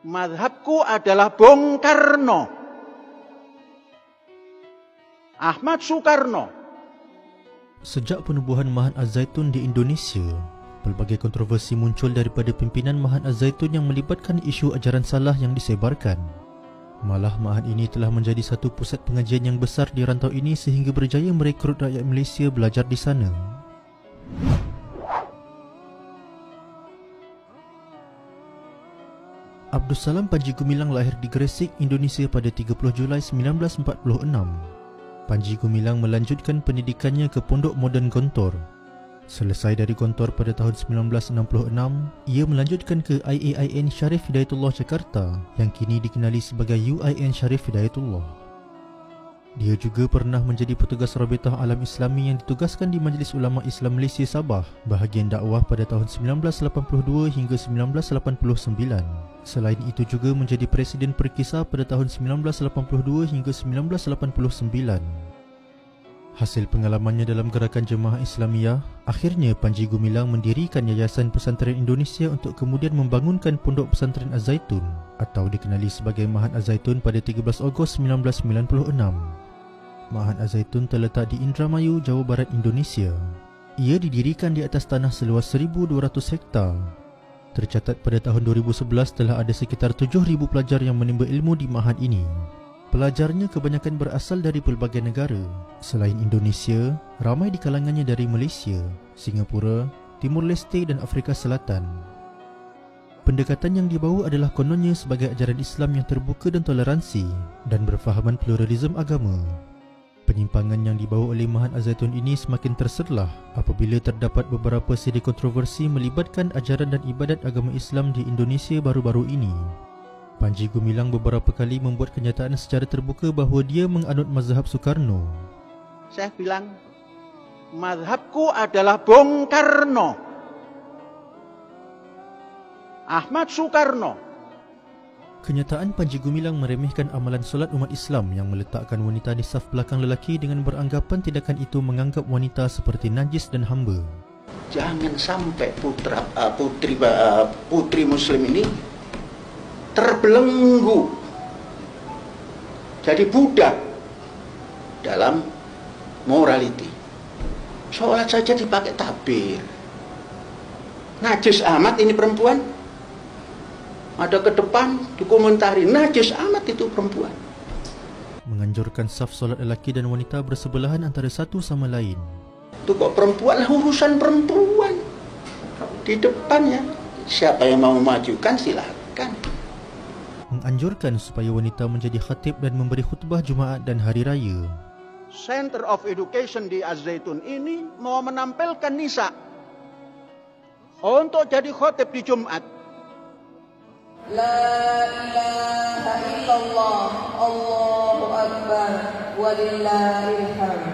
Madhabku adalah Bung Karno, Ahmad Soekarno. Sejak penubuhan Mahat Az-Zaitun di Indonesia, pelbagai kontroversi muncul daripada pimpinan Mahat Az-Zaitun yang melibatkan isu ajaran salah yang disebarkan. Malah Mahat ini telah menjadi satu pusat pengajian yang besar di rantau ini sehingga berjaya merekrut rakyat Malaysia belajar di sana. Abdul Salam Panji Gumilang lahir di Gresik, Indonesia pada 30 Julai 1946. Panji Gumilang melanjutkan pendidikannya ke Pondok Moden Gontor. Selesai dari Gontor pada tahun 1966, ia melanjutkan ke IAIN Syarif Hidayatullah Jakarta yang kini dikenali sebagai UIN Syarif Hidayatullah. Dia juga pernah menjadi petugas Rabitah Alam Islami yang ditugaskan di Majlis Ulama Islam Malaysia Sabah, bahagian dakwah pada tahun 1982 hingga 1989. Selain itu juga menjadi Presiden Perkisar pada tahun 1982 hingga 1989. Hasil pengalamannya dalam gerakan Jemaah Islamiyah, akhirnya Panji Gumilang mendirikan Yayasan Pesantren Indonesia untuk kemudian membangunkan Pondok Pesantren Az-Zaitun atau dikenali sebagai Mahat Az-Zaitun pada 13 Ogos 1996. Mahat Az-Zaitun terletak di Indramayu, Jawa Barat, Indonesia. Ia didirikan di atas tanah seluas 1,200 hektar. Tercatat pada tahun 2011 telah ada sekitar 7,000 pelajar yang menimba ilmu di Mahat ini. Pelajarnya kebanyakan berasal dari pelbagai negara. Selain Indonesia, ramai di kalangannya dari Malaysia, Singapura, Timur Leste dan Afrika Selatan. Pendekatan yang dibawa adalah kononnya sebagai ajaran Islam yang terbuka dan toleransi dan berfahaman pluralisme agama. Penyimpangan yang dibawa oleh Mahat Az-Zaitun ini semakin terserlah apabila terdapat beberapa siri kontroversi melibatkan ajaran dan ibadat agama Islam di Indonesia baru-baru ini. Panji Gumilang beberapa kali membuat kenyataan secara terbuka bahawa dia menganut mazhab Soekarno. Saya bilang, madhabku adalah Bung Karno, Ahmad Soekarno. Kenyataan Panji Gumilang meremehkan amalan solat umat Islam yang meletakkan wanita di saf belakang lelaki dengan beranggapan tindakan itu menganggap wanita seperti najis dan hamba. Jangan sampai putri Muslim ini terbelenggu jadi budak dalam morality. Sholat saja dipakai tabir. Najis amat ini perempuan. Ada ke depan dikomentari, najis amat itu perempuan. Menganjurkan saf solat lelaki dan wanita bersebelahan antara satu sama lain. Itu kok perempuan, urusan perempuan di depannya. Siapa yang mau majukan silahkan. Menganjurkan supaya wanita menjadi khatib dan memberi khutbah Jumaat dan Hari Raya. Center of Education di Az-Zaitun ini mau menampilkan nisa untuk jadi khatib di Jumat. La ilaha illallah, Allahu Akbar, walillahil hamd.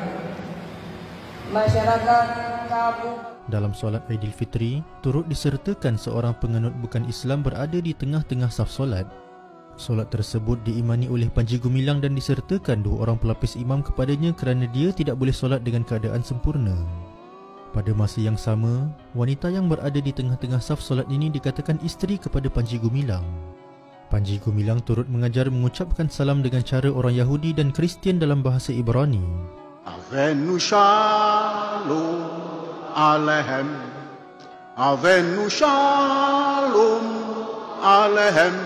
Masyarakat kamu. Dalam solat Aidilfitri, turut disertakan seorang penganut bukan Islam berada di tengah-tengah saf solat. Solat tersebut diimani oleh Panji Gumilang dan disertakan 2 orang pelapis imam kepadanya kerana dia tidak boleh solat dengan keadaan sempurna. Pada masa yang sama, wanita yang berada di tengah-tengah saf solat ini dikatakan isteri kepada Panji Gumilang. Panji Gumilang turut mengajar mengucapkan salam dengan cara orang Yahudi dan Kristian dalam bahasa Ibrani. Avenu shalom alehem, avenu shalom alehem.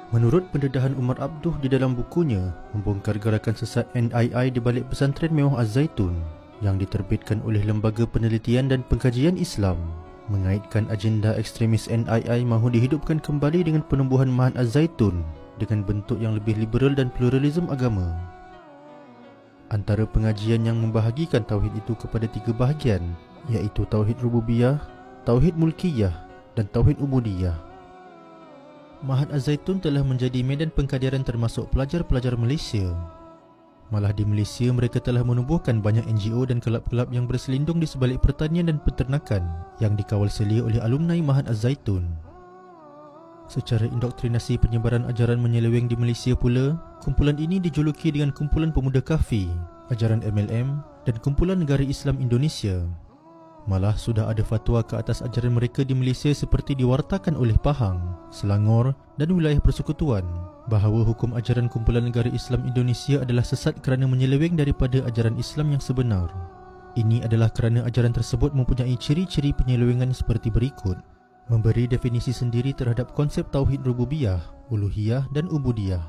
Menurut pendedahan Umar Abduh di dalam bukunya membongkar gerakan sesat NII di balik pesantren mewah Az-Zaitun yang diterbitkan oleh Lembaga Penelitian dan Pengkajian Islam, mengaitkan agenda ekstremis NII mahu dihidupkan kembali dengan penubuhan Mahat Az-Zaitun dengan bentuk yang lebih liberal dan pluralisme agama. Antara pengajian yang membahagikan tauhid itu kepada 3 bahagian, iaitu tauhid rububiyah, tauhid mulkiyah dan tauhid ubudiyah. Mahat Az-Zaitun telah menjadi medan pengkaderan termasuk pelajar-pelajar Malaysia. Malah di Malaysia mereka telah menubuhkan banyak NGO dan kelab-kelab yang berselindung di sebalik pertanian dan peternakan yang dikawal selia oleh alumni Mahat Az-Zaitun. Secara indoktrinasi penyebaran ajaran menyeleweng di Malaysia pula, kumpulan ini dijuluki dengan Kumpulan Pemuda Kafi, Ajaran MLM dan Kumpulan Negara Islam Indonesia. Malah sudah ada fatwa ke atas ajaran mereka di Malaysia seperti diwartakan oleh Pahang, Selangor dan wilayah persekutuan bahawa hukum ajaran Kumpulan Negara Islam Indonesia adalah sesat kerana menyeleweng daripada ajaran Islam yang sebenar. Ini adalah kerana ajaran tersebut mempunyai ciri-ciri penyelewengan seperti berikut: memberi definisi sendiri terhadap konsep tauhid rububiyah, uluhiyah dan ubudiyah.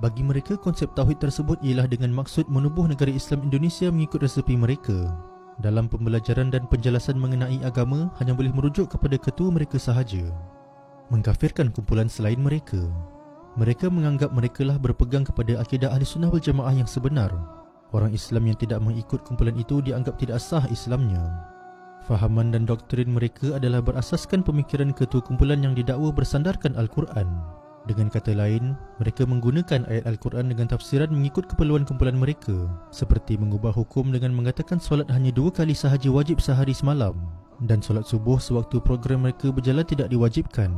Bagi mereka, konsep tauhid tersebut ialah dengan maksud menubuh negara Islam Indonesia mengikut resepi mereka. Dalam pembelajaran dan penjelasan mengenai agama, hanya boleh merujuk kepada ketua mereka sahaja. Mengkafirkan kumpulan selain mereka. Mereka menganggap merekalah berpegang kepada akidah Ahli Sunnah wal Jamaah yang sebenar. Orang Islam yang tidak mengikut kumpulan itu dianggap tidak sah Islamnya. Fahaman dan doktrin mereka adalah berasaskan pemikiran ketua kumpulan yang didakwa bersandarkan Al-Quran. Dengan kata lain, mereka menggunakan ayat Al-Quran dengan tafsiran mengikut keperluan kumpulan mereka, seperti mengubah hukum dengan mengatakan solat hanya 2 kali sahaja wajib sehari semalam dan solat subuh sewaktu program mereka berjalan tidak diwajibkan.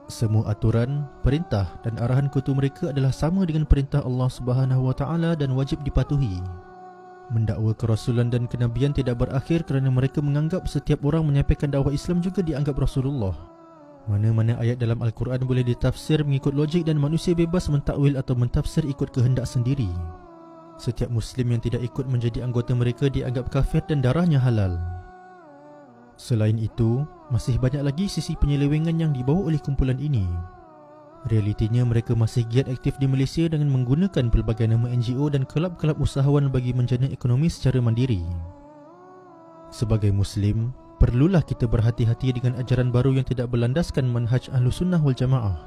Semua aturan, perintah dan arahan ketua mereka adalah sama dengan perintah Allah Subhanahu Wa Taala dan wajib dipatuhi. Mendakwa kerasulan dan kenabian tidak berakhir kerana mereka menganggap setiap orang menyampaikan dakwah Islam juga dianggap Rasulullah. Mana-mana ayat dalam Al-Quran boleh ditafsir mengikut logik dan manusia bebas mentakwil atau mentafsir ikut kehendak sendiri. Setiap Muslim yang tidak ikut menjadi anggota mereka dianggap kafir dan darahnya halal. Selain itu, masih banyak lagi sisi penyelewengan yang dibawa oleh kumpulan ini. Realitinya mereka masih giat aktif di Malaysia dengan menggunakan pelbagai nama NGO dan kelab-kelab usahawan bagi menjana ekonomi secara mandiri. Sebagai Muslim, perlulah kita berhati-hati dengan ajaran baru yang tidak berlandaskan manhaj Ahlus Sunnah wal Jamaah.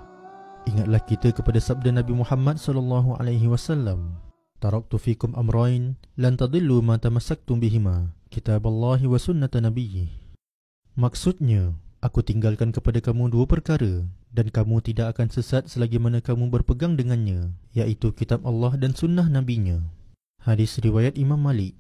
Ingatlah kita kepada sabda Nabi Muhammad SAW, "Taraktu fikum amrain lan tadillu ma tamassaktum bihima, kitaballahi wa sunnata nabiyyi." Maksudnya, aku tinggalkan kepada kamu 2 perkara dan kamu tidak akan sesat selagi mana kamu berpegang dengannya, iaitu kitab Allah dan sunnah nabinya. Hadis riwayat Imam Malik.